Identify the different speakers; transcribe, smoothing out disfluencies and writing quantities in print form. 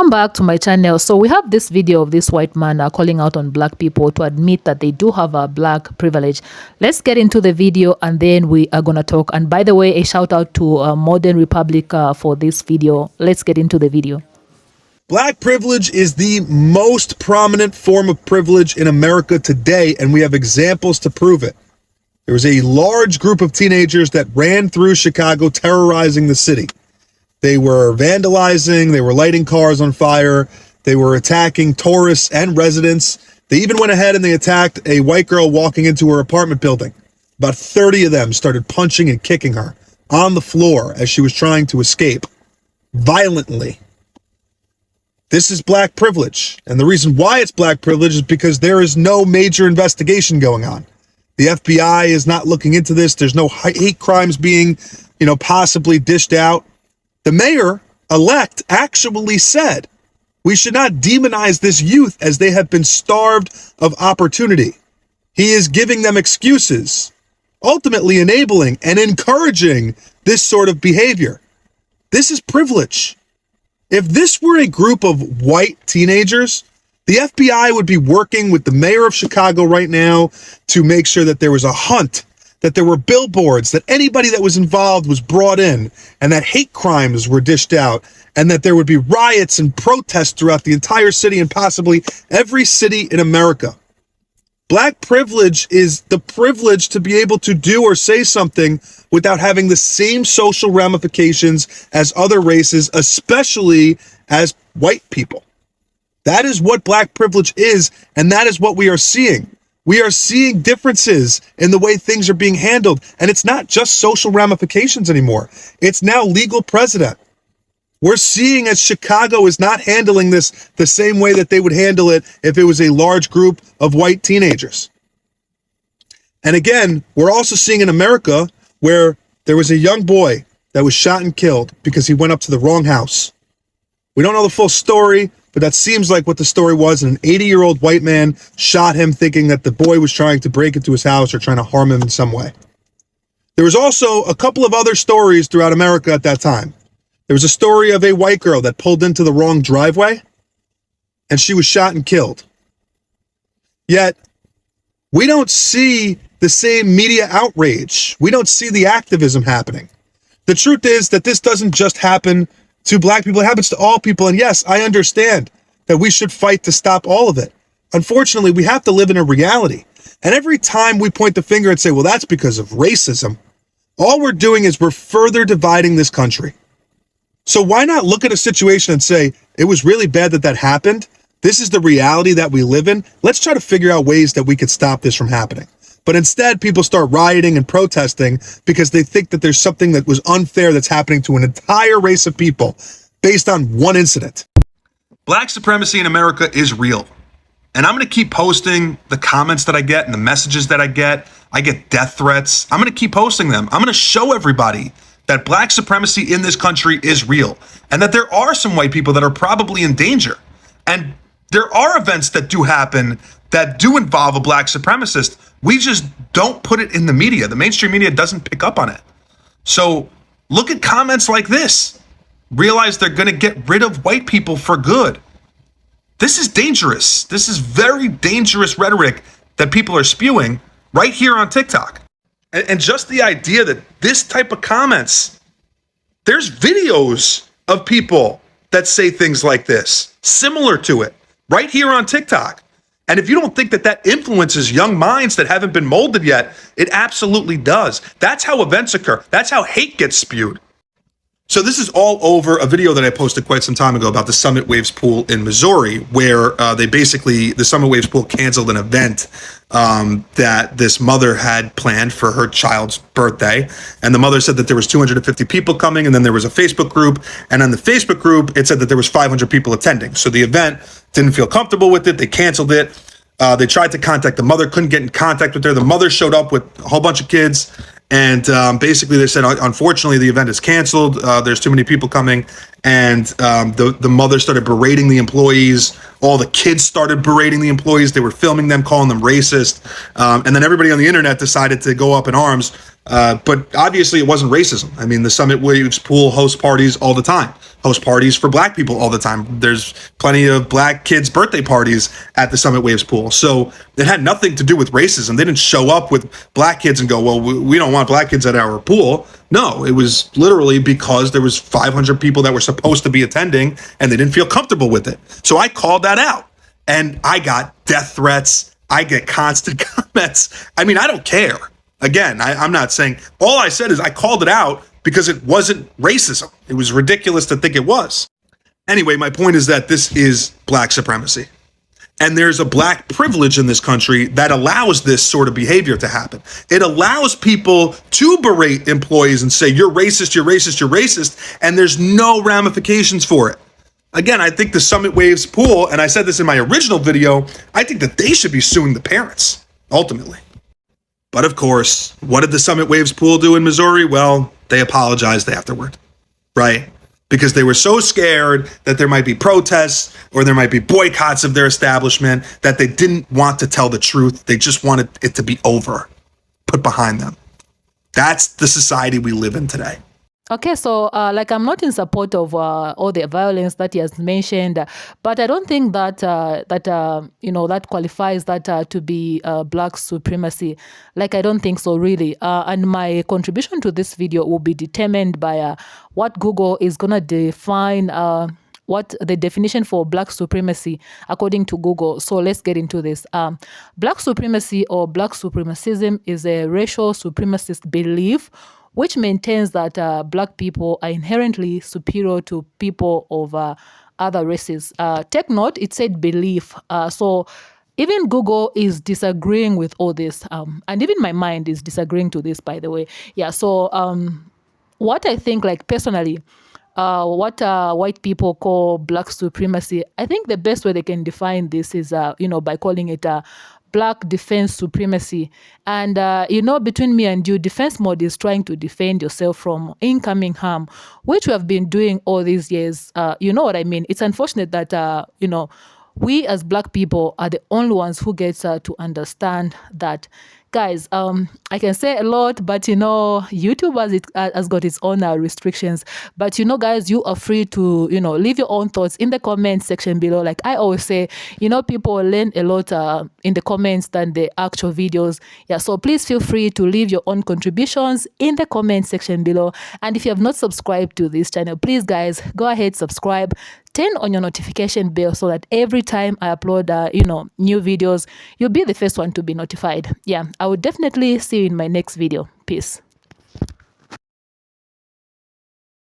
Speaker 1: Welcome back to my channel. So we have this video of this white man calling out on black people to admit that they do have a black privilege. Let's get into the video and then we are gonna talk. And by the way, a shout out to Modern Republic for this video. Let's get into the video.
Speaker 2: Black privilege is the most prominent form of privilege in America today, and we have examples to prove it. There was a large group of teenagers that ran through Chicago terrorizing the city. They were vandalizing, they were lighting cars on fire, they were attacking tourists and residents. They even went ahead and they attacked a white girl walking into her apartment building. About 30 of them started punching and kicking her on the floor as she was trying to escape violently. This is black privilege. And the reason why it's black privilege is because there is no major investigation going on. The FBI is not looking into this. There's no hate crimes being, possibly dished out. The mayor-elect actually said we should not demonize this youth as they have been starved of opportunity. He is giving them excuses, ultimately enabling and encouraging this sort of behavior. This is privilege. If this were a group of white teenagers, the FBI would be working with the mayor of Chicago right now to make sure that there was a hunt, that there were billboards, that anybody that was involved was brought in, and that hate crimes were dished out, and that there would be riots and protests throughout the entire city and possibly every city in America. Black privilege is the privilege to be able to do or say something without having the same social ramifications as other races, especially as white people. That is what black privilege is, and that is what we are seeing. We are seeing differences in the way things are being handled, and it's not just social ramifications anymore. It's now legal precedent. We're seeing as Chicago is not handling this the same way that they would handle it if it was a large group of white teenagers. And again, we're also seeing in America where there was a young boy that was shot and killed because he went up to the wrong house. We don't know the full story, but that seems like what the story was. And an 80-year-old white man shot him thinking that the boy was trying to break into his house or trying to harm him in some way. There was also a couple of other stories throughout America at that time. There was a story of a white girl that pulled into the wrong driveway and she was shot and killed. Yet, we don't see the same media outrage. We don't see the activism happening. The truth is that this doesn't just happen to black people, it happens to all people. And yes, I understand that we should fight to stop all of it. Unfortunately, we have to live in a reality. And every time we point the finger and say, well, that's because of racism, all we're doing is we're further dividing this country. So why not look at a situation and say, it was really bad that that happened. This is the reality that we live in. Let's try to figure out ways that we could stop this from happening. But instead, people start rioting and protesting because they think that there's something that was unfair that's happening to an entire race of people based on one incident.
Speaker 3: Black supremacy in America is real. And I'm going to keep posting the comments that I get and the messages that I get. I get death threats. I'm going to keep posting them. I'm going to show everybody that black supremacy in this country is real and that there are some white people that are probably in danger. And there are events that do happen that do involve a black supremacist. We just don't put it in the media. The mainstream media doesn't pick up on it. So look at comments like this. Realize they're going to get rid of white people for good. This is dangerous. This is very dangerous rhetoric that people are spewing right here on TikTok. And just the idea that this type of comments, there's videos of people that say things like this, similar to it, right here on TikTok. And if you don't think that that influences young minds that haven't been molded yet, it absolutely does. That's how events occur. That's how hate gets spewed. So this is all over a video that I posted quite some time ago about the Summit Waves pool in Missouri, where the Summit Waves pool canceled an event that this mother had planned for her child's birthday. And the mother said that there was 250 people coming, and then there was a Facebook group. And on the Facebook group, it said that there was 500 people attending. So the event didn't feel comfortable with it. They canceled it. They tried to contact the mother, couldn't get in contact with her. The mother showed up with a whole bunch of kids. And basically they said, unfortunately, the event is canceled. There's too many people coming. and the mother started berating the employees. All the kids started berating the employees. They were filming them, calling them racist, and then everybody on the internet decided to go up in arms. But obviously, it wasn't racism. I mean, the Summit Waves Pool hosts parties all the time, host parties for Black people all the time. There's plenty of Black kids' birthday parties at the Summit Waves Pool. So it had nothing to do with racism. They didn't show up with Black kids and go, well, we don't want Black kids at our pool. No, it was literally because there was 500 people that were supposed to be attending and they didn't feel comfortable with it. So I called that out, and I got death threats. I get constant comments. I mean, I don't care. Again, I'm not saying, all I said is I called it out because it wasn't racism. It was ridiculous to think it was. Anyway, my point is that this is Black supremacy. And there's a Black privilege in this country that allows this sort of behavior to happen. It allows people to berate employees and say, you're racist, you're racist, you're racist, and there's no ramifications for it. Again, I think the Summit Waves Pool, and I said this in my original video, I think that they should be suing the parents, ultimately. But of course, what did the Summit Waves Pool do in Missouri? Well, they apologized afterward, right? Because they were so scared that there might be protests or there might be boycotts of their establishment that they didn't want to tell the truth. They just wanted it to be over, put behind them. That's the society we live in today.
Speaker 1: Okay, so like I'm not in support of all the violence that he has mentioned, but I don't think that that qualifies that to be Black supremacy. Like I don't think so really. And my contribution to this video will be determined by what Google is gonna define. What the definition for Black supremacy according to Google. So let's get into this. Black supremacy or Black supremacism is a racial supremacist belief which maintains that Black people are inherently superior to people of other races. Take note, it said belief. So even Google is disagreeing with all this. And even my mind is disagreeing to this, by the way. Yeah, so what I think, like personally, what white people call Black supremacy, I think the best way they can define this is, by calling it Black defense supremacy. And, between me and you, defense mode is trying to defend yourself from incoming harm, which we have been doing all these years. You know what I mean? It's unfortunate that, we as Black people are the only ones who get to understand that. Guys, I can say a lot, but YouTube has got its own restrictions. But guys, you are free to leave your own thoughts in the comment section below. Like I always say, people learn a lot in the comments than the actual videos. Yeah, so please feel free to leave your own contributions in the comment section below. And if you have not subscribed to this channel, please guys, go ahead, subscribe. Turn on your notification bell so that every time I upload, new videos, you'll be the first one to be notified. Yeah, I will definitely see you in my next video. Peace.